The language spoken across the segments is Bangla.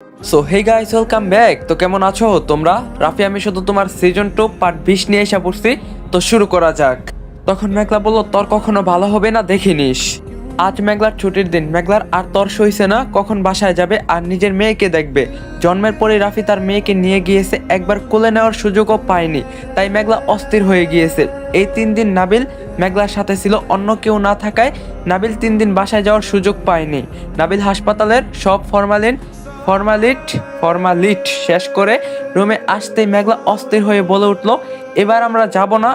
So hey guys, welcome back. তো কেমন আছো তোমরা? রাফি আমি শুধু তোমার সিজন 2 পার্ট 20 নিয়ে এসে পড়ছি। তো শুরু করা যাক। তখন মেঘলা বলল, তোর কখনো ভালো হবে না, দেখিনিস। আজ মেঘলার ছুটির দিন। মেঘলার আর তর সইছে না, কখন বাসায় যাবে আর নিজের মেয়েকে দেখবে। জন্মের পরে রাফি তার মেয়েকে নিয়ে গিয়েছে, একবার কোলে নেওয়ার সুযোগও পায়নি। তাই মেঘলা অস্থির হয়ে গিয়েছে। এই 3 দিন নাবিল মেঘলার সাথে ছিল, অন্য কেউ না থাকায় নাবিল 3 দিন বাসায় যাওয়ার সুযোগ পায়নি। নাবিল হাসপাতালের সব ফর্মালিট শেষ করে রুমে আসতেই মেঘলা অস্থির হয়ে বলে উঠলো, এবার আমরা যাব না,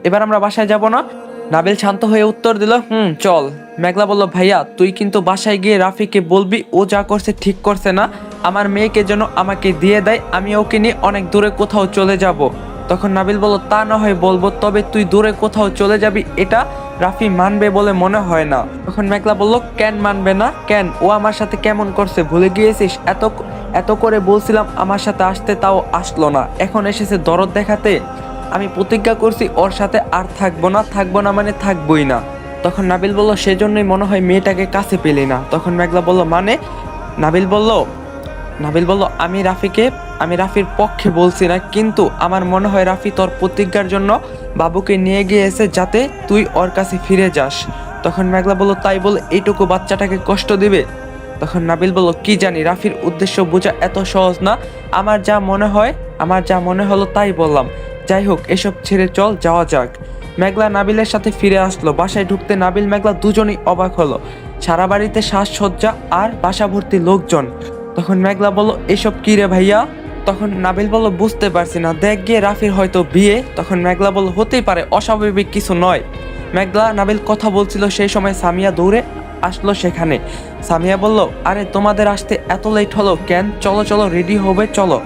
এবার আমরা বাসায় যাব না। নাবিল শান্ত হয়ে উত্তর দিল, চল। মেঘলা বলল, ভাইয়া তুই কিন্তু বাসায় গিয়ে রাফিকে বলবি ও যা করছে ঠিক করছে না। আমার মেয়েকে যেন আমাকে দিয়ে দেয়, আমি ওকে নিয়ে অনেক দূরে কোথাও চলে যাব। তখন নাবিল বলল, তা না হয় বলবো, তবে তুই দূরে কোথাও চলে যাবি এটা রাফি মানবে বলে মনে হয় না। তখন মেঘলা বলল, কেন মানবে না? কেন? ও আমার সাথে কেমন করছে ভুলে গিয়েছিস? এত করে বলছিলাম আমার সাথে আসতে, তাও আসলো না। এখন এসেছে দরদ দেখাতে। আমি প্রতিজ্ঞা করছি ওর সাথে আর থাকবো না মানে থাকবোই না। তখন নাবিল বলল, সেজন্যই মনে হয় মেয়েটাকে কাছে পেলি না। তখন মেঘলা বলল, মানে? নাবিল বলল, আমি রাফির পক্ষে বলছি না, কিন্তু আমার মনে হয় রাফি তোর প্রতিজ্ঞার জন্য বাবুকে নিয়ে গিয়েছে যাতে তুই ওর কাছে ফিরে যাস। তখন মেঘলা বলল, তাই বলে এইটুকু বাচ্চাটাকে কষ্ট দিবে? তখন নাবিল বলল, কি জানি, রাফির উদ্দেশ্য বোঝা এত সহজ না। আমার যা মনে হলো তাই বললাম। যাই হোক, এসব ছেড়ে চল, যাওয়া যাক। মেঘলা নাবিলের সাথে ফিরে আসলো। বাসায় ঢুকতে নাবিল মেঘলা দুজনেই অবাক হলো। সারা বাড়িতে সাজসজ্জা আর বাসা ভর্তি লোকজন। তখন মেঘলা বলল, এসব কি রে ভাইয়া? তখন নাবিল বলল, বুঝতে পারছি না, দেখ গিয়ে রাফির হয়তো বিয়ে। তখন মেঘলা বলল, হতেই পারে, অস্বাভাবিক কিছু নয়। নাবিল কথা বলছিল, সেই সময় সামিয়া দৌড়ে আসলো সেখানে। সামিয়া বলল, আরে তোমাদের আসতে এত লেট হলো কেন? চলো রেডি হবে, চলো,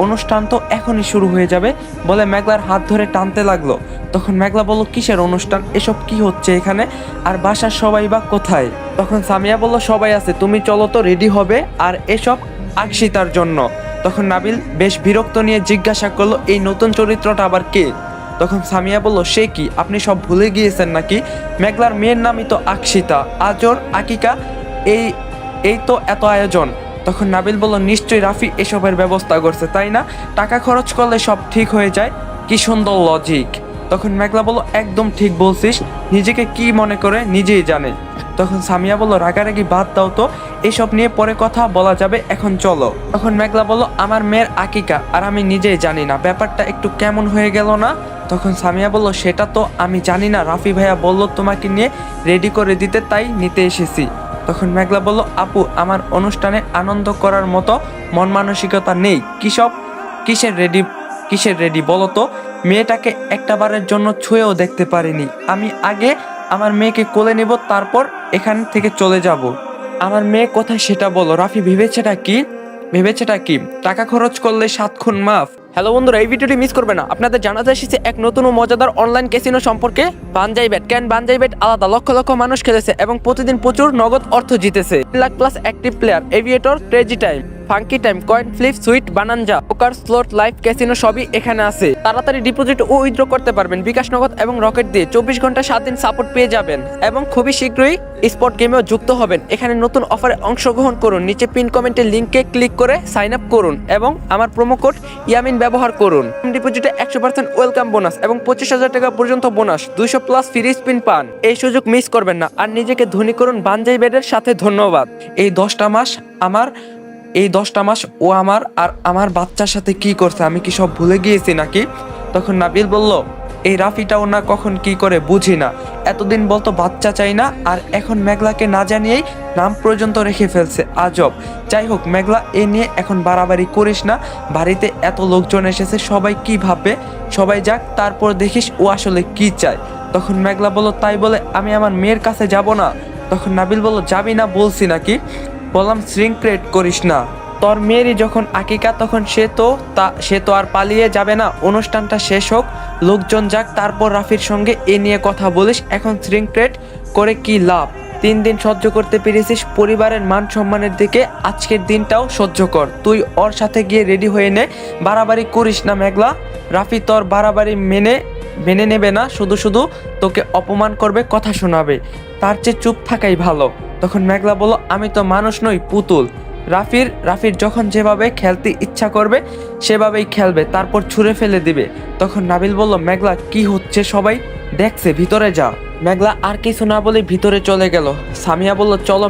অনুষ্ঠান তো এখনই শুরু হয়ে যাবে বলে মেঘলার হাত ধরে টানতে লাগলো। তখন মেঘলা বলল, কিসের অনুষ্ঠান? এসব কি হচ্ছে এখানে? আর বাসার সবাই বা কোথায়? তখন সামিয়া বলল, সবাই আছে, তুমি চলো তো, রেডি হবে। আর এসব আকশিতার জন্য। তখন নাবিল বেশ বিরক্ত নিয়ে জিজ্ঞাসা করলো, এই নতুন চরিত্রটা আবার কে? তখন সামিয়া বলল, সে কি, আপনি সব ভুলে গিয়েছেন নাকি? মেঘলার মেয়ের নামই তো আকশিতা, আজর আকিকা, এই এই তো এত আয়োজন। তখন নাবিল বলল, নিশ্চয়ই রাফি এসবের ব্যবস্থা করছে, তাই না? টাকা খরচ করলে সব ঠিক হয়ে যায়। কি সুন্দর লজিক। তখন মেঘলা বলল, একদম ঠিক বলছিস, নিজেকে কি মনে করে নিজেই জানে। তখন সামিয়া বলল, রাগারাগি বাদ দাও তো, এসব নিয়ে পরে কথা বলা যাবে, এখন চলো। তখন মেঘলা বলল, আমার মেয়ের আকিকা আর আমি নিজেই জানি না, ব্যাপারটা একটু কেমন হয়ে গেল না? তখন সামিয়া বলল, সেটা তো আমি জানি না, রাফি ভাইয়া বলল তোমাকে নিয়ে রেডি করে দিতে, তাই নিতে এসেছি। তখন মেঘলা বলল, আপু, আমার অনুষ্ঠানে আনন্দ করার মতো মন মানসিকতা নেই। কিসের রেডি বলো তো? মেয়েটাকে একটাবারের জন্য ছুঁয়েও দেখতে পারিনি। আমি আগে আমার মেয়েকে কোলে নেব, তারপর এখান থেকে চলে যাব। আমার মেয়ে কোথায় সেটা বলো। রাফি ভেবেছেটা কি টাকা খরচ করলে 7 খুন মাফ। হ্যালো বন্ধুরা, এই ভিডিওটি মিস করবে না। আপনাদের জানাতে এসেছে এক নতুন ও মজাদার অনলাইন ক্যাসিনো সম্পর্কে। বানজাই বেট আলাদা, লক্ষ লক্ষ মানুষ খেলেছে এবং প্রতিদিন প্রচুর নগদ অর্থ জিতেছে। 1 lakh plus active player, aviator, crazy time, funky time, coin flip, sweet, bonanza, poker, slot, live casino সবই এখানে আছে। তাড়াতাড়ি ডিপোজিট ও উইথড্র করতে পারবেন বিকাশ নগদ এবং রকেট দিয়ে। 24 ঘন্টা 7 দিন সাপোর্ট পেয়ে যাবেন এবং খুবই শীঘ্রই স্পট গেমেও যুক্ত হবেন। এখানে নতুন অফারে অংশগ্রহণ করুন। নিচে পিন কমেন্টের লিঙ্কে ক্লিক করে সাইন আপ করুন এবং আমার প্রোমো কোড ইয়ামিন ব্যবহার করুন। ডিপোজিটে 100% ওয়েলকাম বোনাস এবং 25,000 টাকা পর্যন্ত বোনাস, 200 প্লাস ফ্রি স্পিন পান। এই সুযোগ মিস করবেন না আর নিজেকে ধনী করুন বানজাই বেডের সাথে। ধন্যবাদ। এই 10টা মাস ও আমার আর আমার বাচ্চার সাথে কি করছে, আমি কি সব ভুলে গিয়েছি নাকি? তখন নাবিল বলল, এই রাফিটাও না কখন কি করে বুঝি না। এতদিন বলতো বাচ্চা চাই না, আর এখন মেঘলাকে না জানিয়েই নাম পর্যন্ত রেখে ফেলছে, আজব। যাই হোক মেঘলা, এ নিয়ে এখন বাড়াবাড়ি করিস না। বাড়িতে এত লোকজন এসেছে, সবাই কি ভাববে? সবাই যাক, তারপর দেখিস ও আসলে কি চায়। তখন মেঘলা বলল, তাই বলে আমি আমার মেয়ের কাছে যাব না? তখন নাবিল বলল, যাবি না বলছি নাকি? বললাম শ্রিঙ্ক ক্রিয়েট করিস না। তোর মেয়েরই যখন আকিকা, তখন সে তো আর পালিয়ে যাবে না। অনুষ্ঠানটা শেষ হোক, লোকজন যাক, তারপর রাফির সঙ্গে এ নিয়ে কথা বলিস। এখন শ্রিঙ্ক ক্রিয়েট করে কি লাভ? 3 দিন সহ্য করতে পেরেছিস, পরিবারের মান সম্মানের দিকে আজকের দিনটাও সহ্য কর। তুই ওর সাথে গিয়ে রেডি হয়ে নে, বাড়াবাড়ি করিস না মেঘলা। রাফি তোর বাড়াবাড়ি মেনে নেবে না, শুধু তোকে অপমান করবে, কথা শোনাবে। তার চেয়ে চুপ থাকাই ভালো। তখন মেঘলা বলল, আমি তো মানুষ নই, পুতুল। রাফির যখন যেভাবে খেলতে ইচ্ছা করবে সেভাবেই খেলবে, তারপর ছুঁড়ে ফেলে দিবে। তখন নাবিল বলল, মেঘলা কি হচ্ছে, সবাই দেখছে, ভিতরে যা। মেঘলা আর কিছু না বলে ভিতরে চলে গেল। সামিয়া বলল, চলো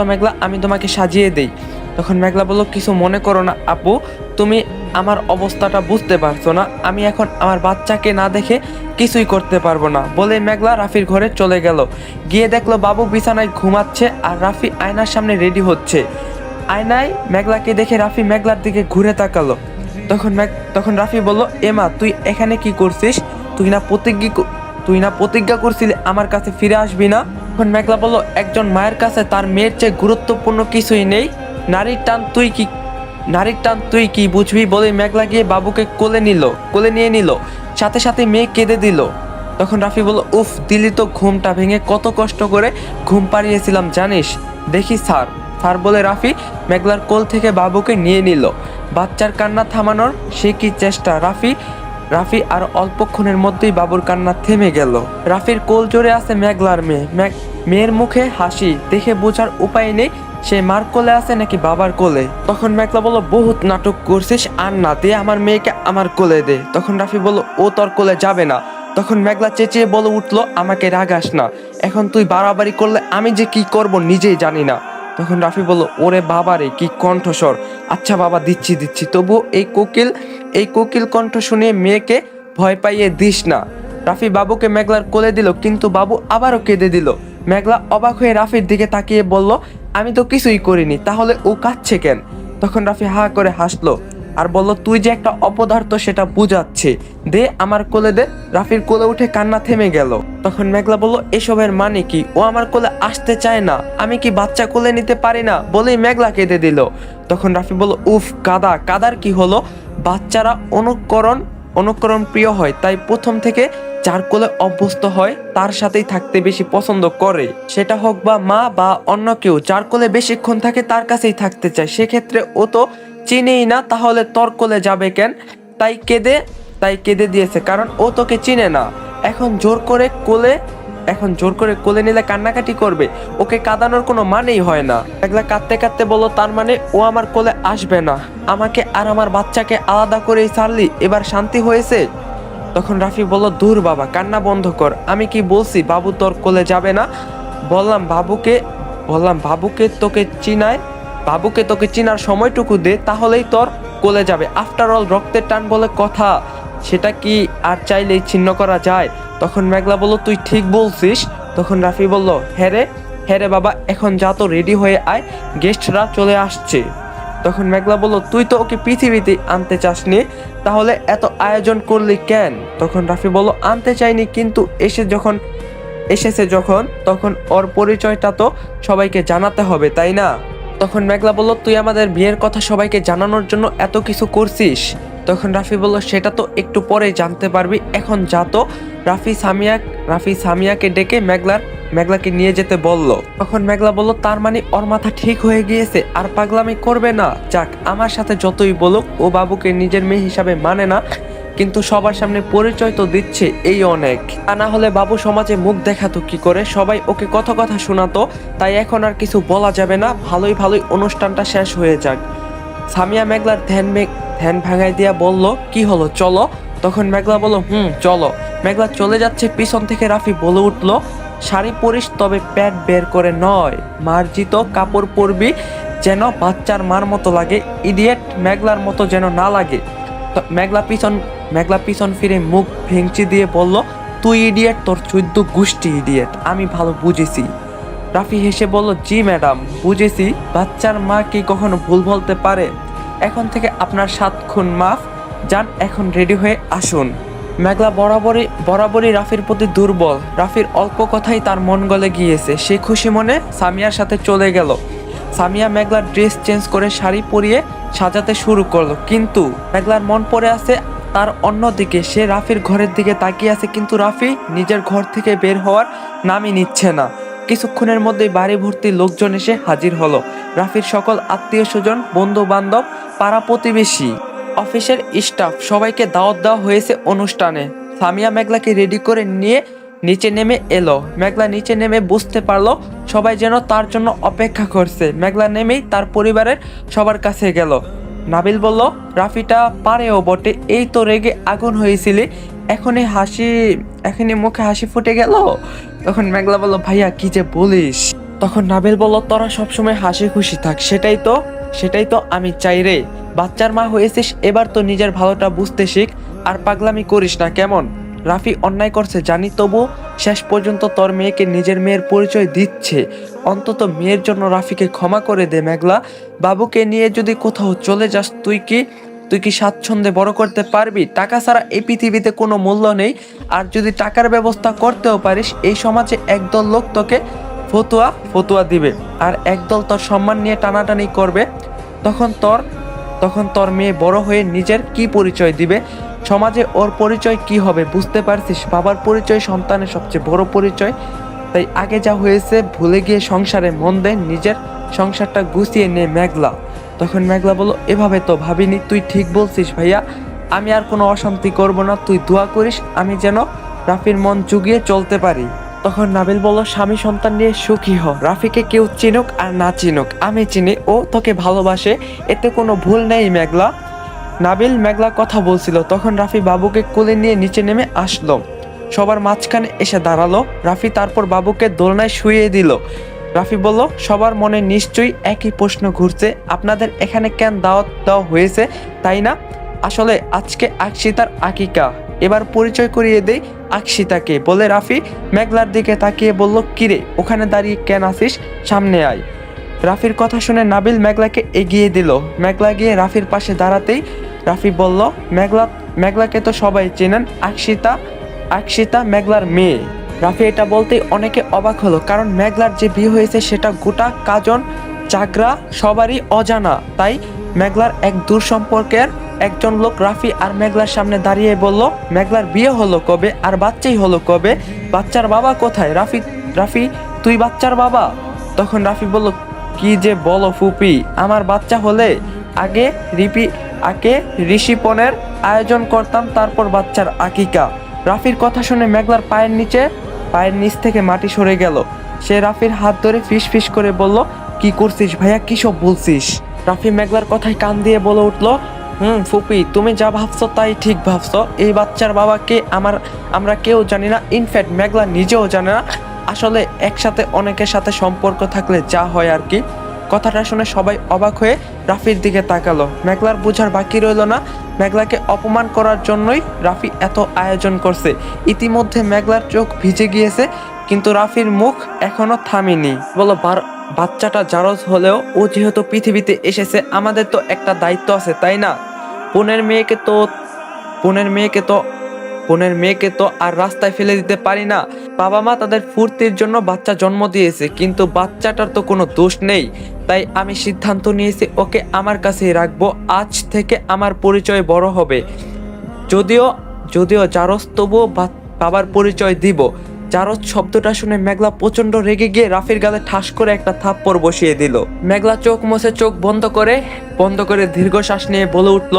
মেঘলা, আমি তোমাকে সাজিয়ে দেই। তখন মেঘলা বলল, কিছু মনে করো না আপু, তুমি আমার অবস্থাটা বুঝতে পারছো না, আমি এখন আমার বাচ্চাকে না দেখে কিছুই করতে পারবো না। বলে মেঘলা রাফির ঘরে চলে গেল। গিয়ে দেখলো বাবু বিছানায় ঘুমাচ্ছে আর রাফি আয়নার সামনে রেডি হচ্ছে। আয়নায় মেঘলাকে দেখে রাফি মেঘলার দিকে ঘুরে তাকালো। তখন রাফি বলল, এমা তুই এখানে কি করছিস? তুই না প্রতিজ্ঞা করছিলি আমার কাছে ফিরে আসবি না? তখন মেঘলা বলল, একজন মায়ের কাছে তার মেয়ের চেয়ে গুরুত্বপূর্ণ কিছুই নেই। নারীর টান তুই কি বুঝবি? বলে মেঘলা গিয়ে বাবুকে কোলে নিয়ে নিল। সাথে সাথে মেয়ে কেঁদে দিল। তখন রাফি বলল, উফ, দিলি তো ঘুমটা ভেঙে, কত কষ্ট করে ঘুম পাড়িয়েছিলাম জানিস। দেখি স্যার বলে রাফি মেঘলার কোল থেকে বাবুকে নিয়ে নিল। বাচ্চার কান্না থামানোর সে কি চেষ্টা! রাফি আর অল্পক্ষণের মধ্যেই বাবুর কান্না থেমে গেল। রাফির কোল জোরে আছে মেঘলার মেয়ের মুখে হাসি দেখে বোঝার উপায় নেই সে মার কোলে আছে নাকি বাবার কোলে। তখন মেঘলা বলল, বহুত নাটক করছিস, আর না, দে আমার মেয়েকে আমার কোলে দে। তখন রাফি বলল, ও তোর কোলে যাবে না। তখন মেঘলা চেঁচিয়ে বলে উঠলো, আমাকে রাগাস না, এখন তুই বাড়াবাড়ি করলে আমি যে কি করব নিজেই জানি না। তখন রাফি বলল, ওরে বাবারে কি কণ্ঠস্বর! আচ্ছা বাবা, দিচ্ছি, তবু এই কোকিল কণ্ঠ শুনে মেয়েকে ভয় পাইয়ে দিস না। রাফি বাবুকে মেঘলার কোলে দিল, কিন্তু বাবু আবারও কেঁদে দিল। মেঘলা অবাক হয়ে রাফির দিকে তাকিয়ে বলল, আমি তো কিছুই করিনি, তাহলে ও কাঁদছে কেন? তখন রাফি হা করে হাসলো আর বলল, তুই যে একটা অপদার্থ সেটা বুঝাচ্ছে, দে আমার কোলে দে। রাফির কোলে উঠে কান্না থেমে গেল। তখন মেঘলা বলল, এসবের মানে কি? ও আমার কোলে আসতে চায় না, আমি কি বাচ্চা কোলে নিতে পারি না? বলেই মেঘলা কেঁদে দিল। তখন রাফি বলল, উফ, কাদার কি হলো? বাচ্চারা অনুকরণ প্রিয় হয়, তাই প্রথম থেকে যার কোলে অভ্যস্ত হয় তার সাথেই থাকতে বেশি পছন্দ করে। সেটা হোক বা মা বা অন্য কেউ, যার কোলে বেশিক্ষণ থাকে তার কাছেই থাকতে চায়। সেক্ষেত্রে ও তো চিনেই না, তাহলে তোর কোলে যাবে কেন? তাই কেঁদে দিয়েছে, কারণ ও তোকে চিনে না। এখন জোর করে কোলে নিলে কান্নাকাটি করবে, ওকে কাঁদানোর কোনো মানেই হয় না। মেঘলা কাঁদতে কাঁদতে বলল, তার মানে ও আমার কোলে আসবে না? আমাকে আর আমার বাচ্চাকে আলাদা করেই ছাড়লি, এবার শান্তি হয়েছে? তখন রাফি বলল, দূর বাবা, কান্না বন্ধ কর। আমি কি বলছি বাবু তোর কোলে যাবে না? বললাম বাবুকে তোকে চিনার সময়টুকু দে, তাহলেই তোর কোলে যাবে। আফটার অল রক্তের টান বলে কথা, সেটা কি আর চাইলেই ছিন্ন করা যায়? তখন মেঘলা বলল, তুই ঠিক বলছিস। তখন রাফি বলল, হ্যাঁ রে বাবা, এখন যা তো রেডি হয়ে আয়, গেস্টরা চলে আসছে। তখন মেঘলা বলল, তুই তো ওকে পৃথিবীতে আনতে চাসনি, তাহলে এত আয়োজন করলি কেন? তখন রাফি বলল, আনতে চাইনি, কিন্তু এসেছে যখন তখন ওর পরিচয়টা তো সবাইকে জানাতে হবে, তাই না? তখন মেঘলা বলল, তুই আমাদের বিয়ের কথা সবাইকে জানানোর জন্য এত কিছু করছিস? তখন রাফি বলল, সেটা তো একটু পরে জানতে পারবি, এখন যা তো। রাফি সামিয়াকে ডেকে মেঘলাকে নিয়ে যেতে বলল। তখন মেঘলা বলল, তার মানে ওর মাথা ঠিক হয়ে গিয়েছে, আর পাগলামি করবে না। যাক, আমার সাথে যতই বলুক, ও বাবুকে নিজের মেয়ে হিসাবে মানে না, কিন্তু সবার সামনে পরিচয় তো দিচ্ছে, এই অনেক। তা না হলে বাবু সমাজে মুখ দেখাতো কি করে? সবাই ওকে কথা শোনাতো। তাই এখন আর কিছু বলা যাবে না, ভালোই অনুষ্ঠানটা শেষ হয়ে যাক। সামিয়া মেঘলার ধ্যান ভাঙাই দিয়া বলল, কি হলো, চলো। তখন মেঘলা বলল, চলো। মেঘলা চলে যাচ্ছে, পিছন থেকে রাফি বলে উঠল, শাড়ি পরিস, তবে প্যাট বের করে নয়, মার্জিত কাপড় পরবি, যেন বাচ্চার মার মতো লাগে, ইডিয়েট মেঘলার মতো যেন না লাগে। মেঘলা পিছন ফিরে মুখ ভেঙচি দিয়ে বলল, তুই ইডিয়েট, তোর 14 গোষ্ঠী ইডিয়েট, আমি ভালো বুঝেছি। রাফি হেসে বলল, জি ম্যাডাম, বুঝেছি। বাচ্চার মা কি কখনো ভুল বলতে পারে? এখন থেকে আপনার 7 খুন মাফ, যান এখন রেডি হয়ে আসুন। মেঘলা বরাবরই রাফির প্রতি দুর্বল। রাফির অল্প কথাই তার মন গলে গিয়েছে। সে খুশি মনে সামিয়ার সাথে চলে গেল। সামিয়া মেঘলার ড্রেস চেঞ্জ করে শাড়ি পরিয়ে সাজাতে শুরু করলো, কিন্তু মেঘলার মন পড়ে আছে তার অন্যদিকে। সে রাফির ঘরের দিকে তাকিয়ে আছে, কিন্তু রাফি নিজের ঘর থেকে বের হওয়ার নামই নিচ্ছে না। কিছুক্ষণের মধ্যেই বাড়ি ভর্তি লোকজন এসে হাজির হলো। রাফির সকল আত্মীয় স্বজন, বন্ধু বান্ধব, পাড়া প্রতিবেশী, অফিসের স্টাফ, সবাইকে দাওয়াত দেওয়া হয়েছে অনুষ্ঠানে। সামিয়া মেঘলাকে রেডি করে নিয়ে নিচে নেমে এলো। মেঘলা নিচে নেমে বুঝতে পারলো সবাই যেন তার জন্য অপেক্ষা করছে। মেঘলা নেমেই তার পরিবারের সবার কাছে গেল। নাবিল বলল, রাফিটা পারেও বটে, এই তো রেগে আগুন হয়েছিলি, এখনই মুখে হাসি ফুটে গেল। তখন মেঘলা বলল, ভাইয়া কি যে বলিস। তখন নাবিল বলল, তোরা সবসময় হাসি খুশি থাক, সেটাই তো আমি চাই রে। বাচ্চার মা হয়েছিস, এবার তো নিজের ভালোটা বুঝতে শিখ, আর পাগলামি করিস না কেমন। রাফি অন্যায় করছে জানি, তবু শেষ পর্যন্ত তোর মেয়েকে নিজের মেয়ের পরিচয় দিচ্ছে। অন্তত মেয়ের জন্য রাফিকে ক্ষমা করে দে মেঘলা। বাবুকে নিয়ে যদি কোথাও চলে যাস, তুই কি স্বাচ্ছন্দ্যে বড় করতে পারবি? টাকা ছাড়া এই পৃথিবীতে কোনো মূল্য নেই। আর যদি টাকার ব্যবস্থা করতেও পারিস, এই সমাজে একদল লোক তোকে ফতুয়া দিবে, আর একদল তোর সম্মান নিয়ে টানাটানি করবে। তখন তোর মেয়ে বড় হয়ে নিজের কি পরিচয় দিবে? সমাজে ওর পরিচয় কি হবে বুঝতে পারছিস? বাবার পরিচয় সন্তানের সবচেয়ে বড় পরিচয়। তাই আগে যা হয়েছে ভুলে গিয়ে সংসারে মন দে, নিজের সংসারটা গুছিয়ে নে মেঘলা। তখন মেঘলা বলল, এভাবে তো ভাবিনি, তুই ঠিক বলছিস ভাইয়া, আমি আর কোনো অশান্তি করব না। তুই দোয়া করিস আমি যেন রাফির মন জুগিয়ে চলতে পারি। তখন নাবিল বলল, স্বামী সন্তান নিয়ে সুখী হ, রাফিকে কেউ চিনুক আর না চিনুক, আমি চিনি, ও তোকে ভালোবাসে, এতে কোনো ভুল নেই মেঘলা। নাবিল মেঘলা কথা বলছিল, তখন রাফি বাবুকে কোলে নিয়ে নিচে নেমে আসলো, সবার মাঝখানে এসে দাঁড়ালো। রাফি তারপর বাবুকে দোলনায় শুইয়ে দিল। রাফি বলল, সবার মনে নিশ্চয়ই একই প্রশ্ন ঘুরছে, আপনাদের এখানে কেন দাওয়াত দেওয়া হয়েছে তাই না? আসলে আজকে আকশিতার আকিকা, এবার পরিচয় করিয়ে দেই আকশিতাকে, বলে রাফি মেঘলার দিকে তাকিয়ে বলল, কিরে ওখানে দাঁড়িয়ে কেন আসিস, সামনে আয়। রাফির কথা শুনে নাবিল মেঘলাকে এগিয়ে দিল। মেঘলা গিয়ে রাফির পাশে দাঁড়াতেই রাফি বলল, মেঘলাকে তো সবাই চেনেন, আকশিতা মেঘলার মেয়ে। রাফি এটা বলতেই অনেকে অবাক হলো, কারণ মেঘলার যে বিয়ে হয়েছে সেটা গোটা কাজন চাকরা সবারই অজানা। তাই মেঘলার এক দূর সম্পর্কের একজন লোক রাফি আর মেঘলার সামনে দাঁড়িয়ে বলল, মেঘলার বিয়ে হলো কবে, আর বাচ্চাই হলো কবে, বাচ্চার বাবা কোথায়? রাফি তুই বাচ্চার বাবা? তখন রাফি বলল, কি যে বলো ফুপি, আমার বাচ্চা হলে আগে ঋষিপনের আয়োজন করতাম, তারপর বাচ্চার আকিকা। রাফির কথা শুনে মেঘলার পায়ের নিচ থেকে মাটি সরে গেল। সে রাফির হাত ধরে ফিস ফিস করে বলল, কি করছিস ভাইয়া, কি সব বলছিস? রাফি মেঘলার কথায় কান দিয়ে বলে উঠল, ফুপি তুমি যা ভাবছো তাই ঠিক ভাবছো, এই বাচ্চার বাবাকে আমরা কেউ জানি না, ইনফ্যাক্ট মেঘলা নিজেও জানে না। আসলে একসাথে অনেকের সাথে সম্পর্ক থাকলে যা হয় আর কি। কথাটা শুনে সবাই অবাক হয়ে রাফির দিকে তাকালো। মেঘলার বোঝার বাকি রইল না, মেঘলাকে অপমান করার জন্যই রাফি এত আয়োজন করছে। ইতিমধ্যে মেঘলার চোখ ভিজে গিয়েছে, কিন্তু রাফির মুখ এখনো থামেনি। বলো, বাচ্চাটা জারজ হলেও ও যেহেতু পৃথিবীতে এসেছে, আমাদের তো একটা দায়িত্ব আছে তাই না? বোনের মেয়েকে তো আর রাস্তায় ফেলে দিতে পারি না। বাবা মা তাদের ফুর্তির জন্য বাচ্চা জন্ম দিয়েছে, কিন্তু বাচ্চাটার তো কোনো দোষ নেই। তাই আমি সিদ্ধান্ত নিয়েছি ওকে আমার কাছেই রাখবো। আজ থেকে আমার পরিচয় বড় হবে। যদিও জারজ, তবুও বাবার পরিচয় দিব। জারজ শব্দটা শুনে মেঘলা প্রচন্ড রেগে গিয়ে রাফির গালে ঠাস করে একটা থাপ্পড় বসিয়ে দিল। মেঘলা চোখ মুছে চোখ বন্ধ করে দীর্ঘশ্বাস নিয়ে বলে উঠল,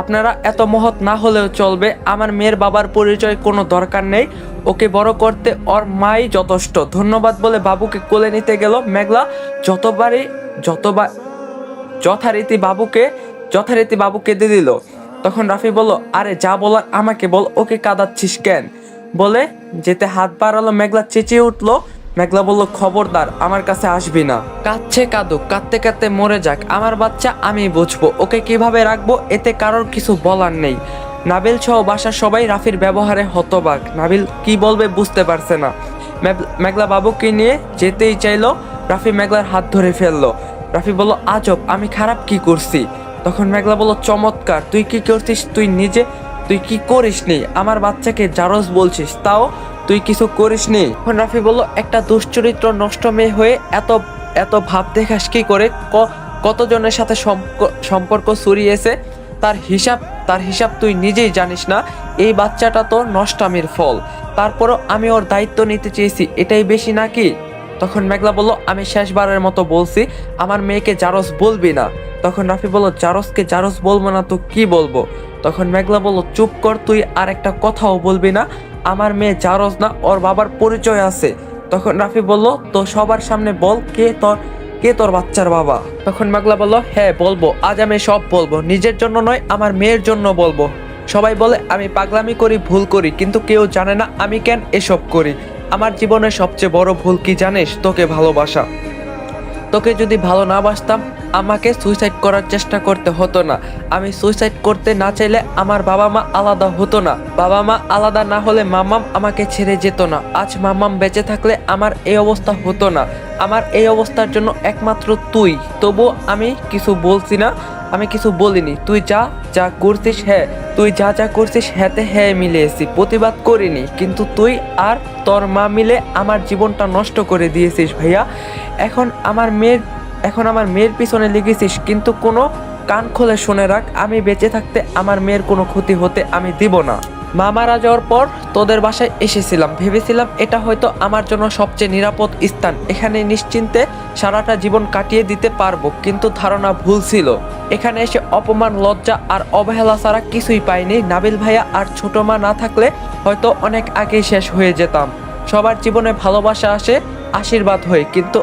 আপনারা এত মহৎ না হলেও চলবে, আমার মেয়ের বাবার পরিচয় কোনো দরকার নেই, ওকে বড় করতে ওর মাই যথেষ্ট। ধন্যবাদ বলে বাবুকে কোলে নিতে গেল। মেঘলা যথারীতি বাবুকে দিয়ে দিল। তখন রাফি বলল, আরে যা বলার আমাকে বল, ওকে কাঁদাচ্ছিস কেন? বলে যেতে হাত বাড়ালো। মেঘলা চেঁচিয়ে উঠলো। মেঘলা বলল, খবরদার আমার কাছে আসবি না। কাঁদছে কাঁদুক, কাঁদতে কাঁদতে মরে যাক, আমার বাচ্চা আমি বুঝবো, ওকে কিভাবে রাখবো এতে কারোর কিছু বলার নেই। নাবিল সহ বাসার সবাই রাফির ব্যবহারে হতবাক। নাবিল কি বলবে বুঝতে পারছে না। মেঘলা বাবুকে নিয়ে যেতেই চাইলো, রাফি মেঘলার হাত ধরে ফেললো। রাফি বলল, আজব, আমি খারাপ কি করছি? তখন মেঘলা বলল, চমৎকার, তুই কি করছিস? তুই কি করিসনি? আমার বাচ্চাকে জারজ বলছিস, তাও তুই কিছু করিসনি? তখন রাফি বলল, একটা দুশ্চরিত্র নষ্ট মেয়ে হয়ে এত ভাব দেখাস কি করে? কতজনের সাথে সম্পর্ক ছড়িয়েছে, তার হিসাব তুই নিজেই জানিস না। এই বাচ্চাটা তো নষ্টামির ফল, তারপরও আমি ওর দায়িত্ব নিতে চেয়েছি, এটাই বেশি নাকি? তখন মেঘলা বলল, আমি শেষবারের মতো বলছি, আমার মেয়েকে জারজ বলবি না। তখন রাফি বলল জারসকে জারস বলবো না তো কি বলবো? তখন মেঘলা বলল চুপ কর, তুই আর একটা কথাও বলবি না। আমার মেয়ে জারস না, ওর বাবার পরিচয় আছে। তখন রাফি বলল তো সবার সামনে বল, কে তোর বাচ্চার বাবা? তখন মেঘলা বলল হ্যাঁ বলবো, আজ আমি সব বলবো, নিজের জন্য নয় আমার মেয়ের জন্য বলবো। সবাই বলে আমি পাগলামি করি, ভুল করি, কিন্তু কেউ জানে না আমি কেন এসব করি। আমার জীবনের সবচেয়ে বড় ভুল কি জানিস? তোকে ভালোবাসা। তোকে যদি ভালো না বাসতাম আমাকে সুইসাইড করার চেষ্টা করতে হতো না। আমি সুইসাইড করতে না চাইলে আমার বাবা মা আলাদা হতো না। বাবা মা আলাদা না হলে মাম্মাম আমাকে ছেড়ে যেত না। আজ মাম্মাম বেঁচে থাকলে আমার এই অবস্থা হতো না। আমার এই অবস্থার জন্য একমাত্র তুই। তবুও আমি কিছু বলছি না, আমি কিছু বলিনি। তুই যা যা করছিস, হ্যাঁ তুই যা যা করছিস হ্যাঁতে হ্যাঁ মিলিয়েছি, প্রতিবাদ করিনি। কিন্তু তুই আর তোর মা মিলে আমার জীবনটা নষ্ট করে দিয়েছিস ভাইয়া। এখন আমার মেয়ের পিছনে লেগেছিস, কিন্তু কোনো কান খুলে শুনে রাখ, আমি বেঁচে থাকতে আমার মেয়ের কোনো ক্ষতি হতে আমি দিব না। মা মারা যাওয়ার পর তোদের বাসায় এসেছিলাম, ভেবেছিলাম এটা হয়তো আমার জন্য সবচেয়ে নিরাপদ স্থান, এখানে নিশ্চিন্তে সারাটা জীবন কাটিয়ে দিতে পারবো। কিন্তু ধারণা ভুল ছিল। এখানে এসে অপমান, লজ্জা আর অবহেলা ছাড়া কিছুই পাইনি। নাবিল ভাইয়া আর ছোট মা না থাকলে হয়তো অনেক আগেই শেষ হয়ে যেতাম। সবার জীবনে ভালোবাসা আসে আশীর্বাদ হয়ে, কিন্তু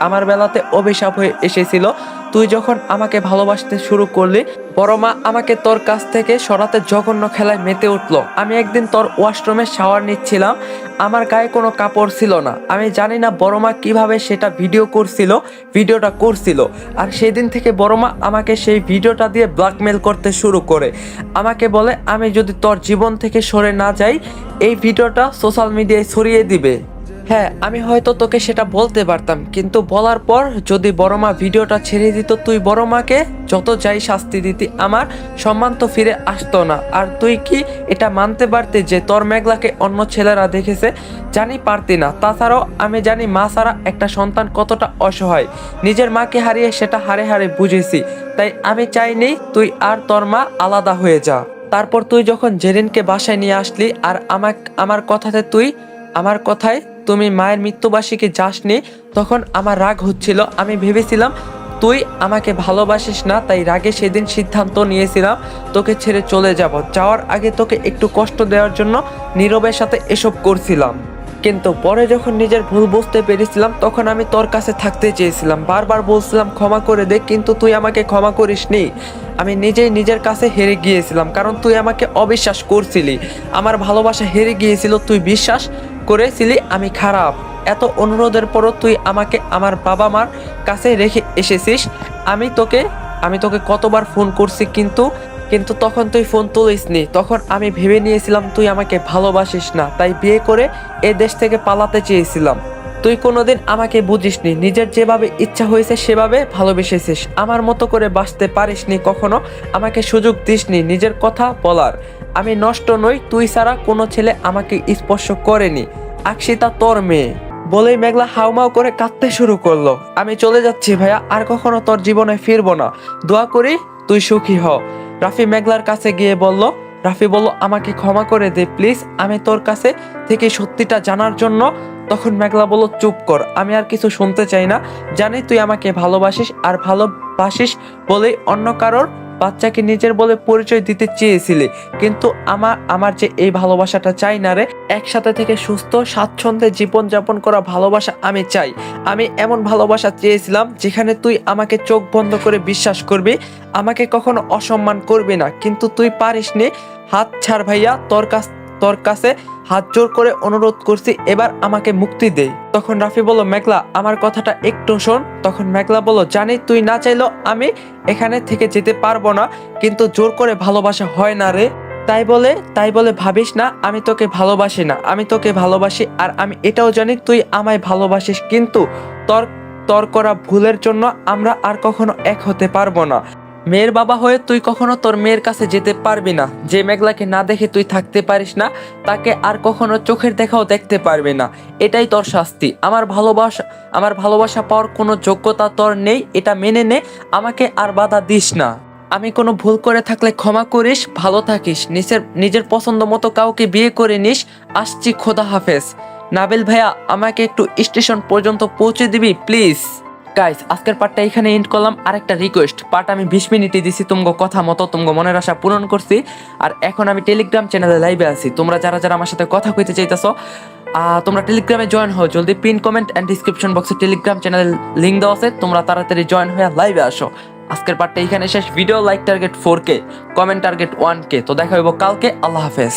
আমার বেলাতে অভিশাপ হয়ে এসেছিল। তুই যখন আমাকে ভালোবাসতে শুরু করলি, বড় মা আমাকে তোর কাছ থেকে সরাতে জঘন্য খেলায় মেতে উঠলো। আমি একদিন তোর ওয়াশরুমে শাওয়ার নিচ্ছিলাম, আমার গায়ে কোনো কাপড় ছিল না। আমি জানি না বড় মা কিভাবে সেটা ভিডিওটা করছিল। আর সেদিন থেকে বড় মা আমাকে সেই ভিডিওটা দিয়ে ব্ল্যাকমেল করতে শুরু করে। আমাকে বলে আমি যদি তোর জীবন থেকে সরে না যাই, এই ভিডিওটা সোশ্যাল মিডিয়ায় ছড়িয়ে দিবে। হ্যাঁ, আমি হয়তো তোকে সেটা বলতে পারতাম, কিন্তু বলার পর যদি বড় মা ভিডিওটা ছেড়ে দিত, তুই বড় মাকে যত যাই শাস্তি দিতি, আমার সম্মান তো ফিরে আসতো না। আর তুই কি এটা মানতে পারতি যে তোর মেঘলাকে অন্য ছেলেরা দেখেছে? জানি পারতি না। তাছাড়াও আমি জানি মা ছাড়া একটা সন্তান কতটা অসহায়। নিজের মাকে হারিয়ে সেটা হারে হারে বুঝেছি। তাই আমি চাইনি তুই আর তোর মা আলাদা হয়ে যা। তারপর তুই যখন জেরিনকে বাসায় নিয়ে আসলি আর আমার কথায় তুমি মায়ের মৃত্যুবার্ষিকী যাসনি, তখন আমার রাগ হচ্ছিল। আমি ভেবেছিলাম তুই আমাকে ভালোবাসিস না, তাই রাগে সেদিন সিদ্ধান্ত নিয়েছিলাম তোকে ছেড়ে চলে যাব। যাওয়ার আগে তোকে একটু কষ্ট দেওয়ার জন্য নীরবের সাথে এসব করছিলাম। কিন্তু পরে যখন নিজের ভুল বুঝতে পেরেছিলাম, তখন আমি তোর কাছে থাকতে চেয়েছিলাম। বারবার বলছিলাম ক্ষমা করে দে, কিন্তু তুই আমাকে ক্ষমা করিসনি। আমি নিজেই নিজের কাছে হেরে গিয়েছিলাম, কারণ তুই আমাকে অবিশ্বাস করছিলি। আমার ভালোবাসা হেরে গিয়েছিল, তুই বিশ্বাস করেছিলি আমি খারাপ। এত অনুরোধের পরও তুই আমাকে আমার বাবা মার কাছে রেখে এসেছিস। আমি তোকে কতবার ফোন করছি, কিন্তু তখন তুই ফোন তুলিসনি। তখন আমি ভেবে নিয়েছিলাম তুই আমাকে ভালোবাসিস না, তাই বিয়ে করে এ দেশ থেকে পালাতে চেয়েছিলাম। তুই কোনোদিন আমাকে বুঝিসনি, নিজের যেভাবে ইচ্ছা হয়েছে সেভাবে ভালোবেসেছিস। আমার মতো করে বাঁচতে পারিসনি কখনো, আমাকে সুযোগ দিসনি নিজের কথা বলার। আমি নষ্ট নই, তুই ছাড়া কোনো ছেলে আমাকে স্পর্শ করেনি। আকশিতা তোর মেয়ে। বলেই মেঘলা হাউমাউ করে কাঁদতে শুরু করলো। আমি চলে যাচ্ছি ভাইয়া, আর কখনো তোর জীবনে ফিরবো না। দোয়া করি তুই সুখী হ। রাফি মেঘলার কাছে গিয়ে বলল। রাফি বলল আমাকে ক্ষমা করে দে প্লিজ, আমি তোর কাছে থেকে সত্যিটা জানার জন্য। তখন মেঘলা বলল চুপ কর, আমি আর কিছু শুনতে চাই না। জানি তুই আমাকে ভালোবাসিস, আর ভালোবাসিস বলেই অন্য কারোর বাচ্চাকে নিজের বলে পরিচয় দিতে চেয়েছিলি। কিন্তু আমার যে এই ভালোবাসাটা চাই না রে। একসাথে থেকে সুস্থ স্বাচ্ছন্দ্যে জীবন যাপন করা ভালোবাসা আমি চাই। আমি এমন ভালোবাসা চেয়েছিলাম যেখানে তুই আমাকে চোখ বন্ধ করে বিশ্বাস করবি, আমাকে কখনো অসম্মান করবি না। কিন্তু তুই পারিসনি। হাত ছাড় ভাইয়া, তোর কাছে হাত জোর করে অনুরোধ করছি, এবার আমাকে মুক্তি দে। তখন রাফি বলল মেঘলা আমার কথাটা একটু শোন। তখন মেঘলা বলল জানি তুই না চাইলেও আমি এখানে থেকে যেতে পারবো না, কিন্তু জোর করে ভালোবাসা হয় না রে। তাই বলে ভাবিস না আমি তোকে ভালোবাসি না, আমি তোকে ভালোবাসি। আর আমি এটাও জানি তুই আমায় ভালোবাসিস, কিন্তু তোর করা ভুলের জন্য আমরা আর কখনো এক হতে পারবো না। মেয়ের বাবা হয়ে তুই কখনো তোর মেয়ের কাছে যেতে পারবি না। যে মেঘলাকে না দেখে তুই থাকতে পারিস না, তাকে আর কখনো চোখের দেখাও দেখতে পারবি না। এটাই তোর শাস্তি। আমার ভালোবাসা পাওয়ার কোনো যোগ্যতা তোর নেই, এটা মেনে নে। আমাকে আর বাধা দিস না। আমি কোনো ভুল করে থাকলে ক্ষমা করিস। ভালো থাকিস, নিজের পছন্দ মতো কাউকে বিয়ে করে নিস। আসছি, খোদা হাফেজ। নাবিল ভাইয়া আমাকে একটু স্টেশন পর্যন্ত পৌঁছে দিবি প্লিজ। গাইস আজকের পার্টটা এখানে এন্ড করলাম। আরেকটা রিকোয়েস্ট, পার্ট আমি 20 মিনিটই দিছি, তোমাকে কথা মতো তোমাকে মনের আশা পূরণ করছি। আর এখন আমি টেলিগ্রাম চ্যানেলে লাইভে আছি। তোমরা যারা যারা আমার সাথে কথা কইতে চাইতেছো তোমরা টেলিগ্রামে জয়েন হও জলদি। পিন কমেন্ট এন্ড ডিসক্রিপশন বক্সে টেলিগ্রাম চ্যানেল লিংক দেওয়া আছে, তোমরা তাড়াতাড়ি জয়েন হয়ে লাইভে আসো। আজকের পার্টটা এখানে শেষ। Video like target 4K, comment target 1K। তো দেখা হইব কালকে। আল্লাহ হাফেজ।